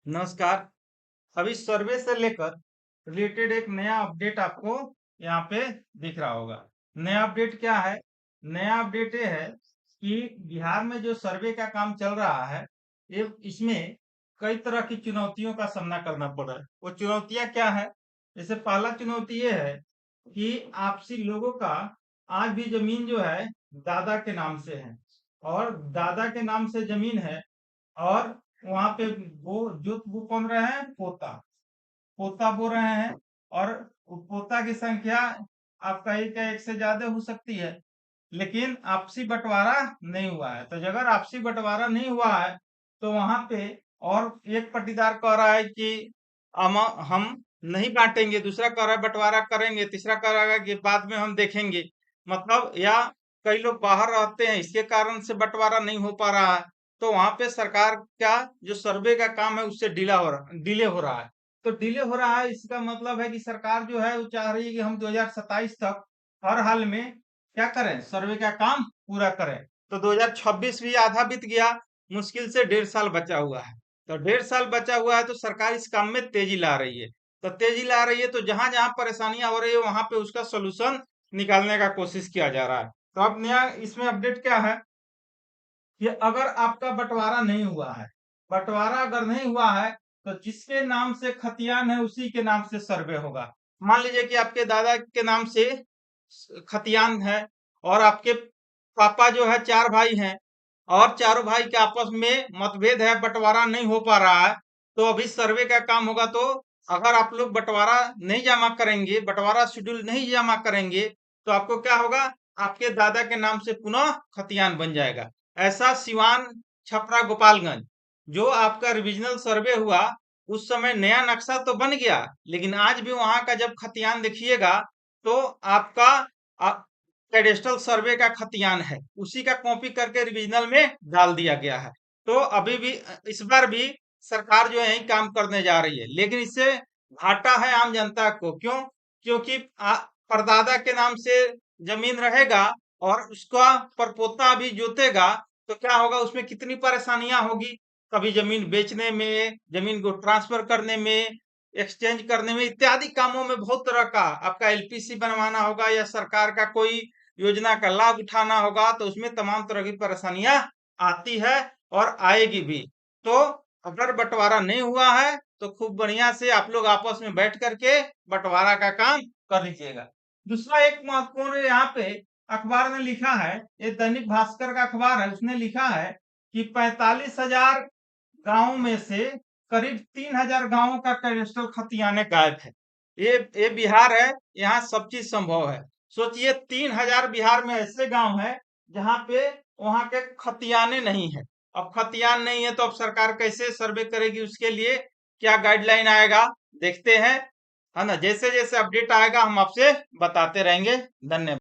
नमस्कार। अभी सर्वे से लेकर रिलेटेड एक नया अपडेट आपको यहाँ पे दिख रहा होगा। नया अपडेट क्या है? नया अपडेट ये है कि बिहार में जो सर्वे का काम चल रहा है, ये इसमें कई तरह की चुनौतियों का सामना करना पड़ रहा है। वो चुनौतियां क्या है? जैसे पहला चुनौती ये है कि आपसी लोगों का आज भी जमीन जो है दादा के नाम से है, और दादा के नाम से जमीन है, और वहां पे वो जोत वो कौन रहे हैं? पोता। पोता बो रहे हैं, और पोता की संख्या आपका एक या एक से ज्यादा हो सकती है, लेकिन आपसी बंटवारा नहीं हुआ है। तो अगर आपसी बंटवारा नहीं हुआ है तो वहां पे और एक पट्टीदार कह रहा है कि हम नहीं बांटेंगे, दूसरा कह रहा है बंटवारा करेंगे, तीसरा कह रहा है कि बाद में हम देखेंगे। मतलब या कई लोग बाहर रहते हैं, इसके कारण से बंटवारा नहीं हो पा रहा है। तो वहां पे सरकार का जो सर्वे का काम है उससे डिले हो रहा है। तो डिले हो रहा है, इसका मतलब है कि सरकार जो है वो चाह रही है कि हम 2027 तक हर हाल में क्या करें? सर्वे का काम पूरा करें। तो 2026 भी आधा बीत गया, मुश्किल से 1.5 साल बचा हुआ है। तो 1.5 साल बचा हुआ है तो सरकार इस काम में तेजी ला रही है। तो तेजी ला रही है तो जहां जहां परेशानियां हो रही है वहां पे उसका सोल्यूशन निकालने का कोशिश किया जा रहा है। तो अब नया इसमें अपडेट क्या है कि अगर आपका बंटवारा नहीं हुआ है, बंटवारा अगर नहीं हुआ है, तो जिसके नाम से खतियान है उसी के नाम से सर्वे होगा। मान लीजिए कि आपके दादा के नाम से खतियान है, और आपके पापा जो है 4 भाई हैं, और चारों भाई के आपस में मतभेद है, बंटवारा नहीं हो पा रहा है। तो अभी सर्वे का काम होगा। तो अगर आप लोग बंटवारा नहीं जमा करेंगे, बंटवारा शेड्यूल नहीं जमा करेंगे, तो आपको क्या होगा? आपके दादा के नाम से पुनः खतियान बन जाएगा। ऐसा सिवान, छपरा, गोपालगंज जो आपका रिविजनल सर्वे हुआ, उस समय नया नक्शा तो बन गया, लेकिन आज भी वहां का जब खतियान देखिएगा तो आपका कैडेस्ट्रल सर्वे का खतियान है, उसी का कॉपी करके रिविजनल में डाल दिया गया है। तो अभी भी इस बार भी सरकार जो है यही काम करने जा रही है, लेकिन इससे घाटा है आम जनता को। क्यों? क्योंकि परदादा के नाम से जमीन रहेगा और उसका परपोता भी जोतेगा, तो क्या होगा? उसमें कितनी परेशानियां होगी। कभी जमीन बेचने में, जमीन को ट्रांसफर करने में, एक्सचेंज करने में, इत्यादि कामों में बहुत तरह का आपका एलपीसी बनवाना होगा या सरकार का कोई योजना का लाभ उठाना होगा, तो उसमें तमाम तरह की परेशानियां आती है और आएगी भी। तो अगर बंटवारा नहीं हुआ है तो खूब बढ़िया से आप लोग आपस में बैठ करके बंटवारा का काम कर लीजिएगा। दूसरा एक महत्वपूर्ण यहाँ पे अखबार ने लिखा है, ये दैनिक भास्कर का अखबार है, उसने लिखा है कि 45,000 गांवों में से करीब 3,000 गांवों का कैडेस्ट्रल खतियाने गायब है। ये बिहार है, यहाँ सब चीज संभव है। सोचिए 3,000 बिहार में ऐसे गांव है जहां पे वहां के खतियाने नहीं है। अब खतियान नहीं है तो अब सरकार कैसे सर्वे करेगी? उसके लिए क्या गाइडलाइन आएगा, देखते हैं, है ना। जैसे जैसे अपडेट आएगा हम आपसे बताते रहेंगे। धन्यवाद।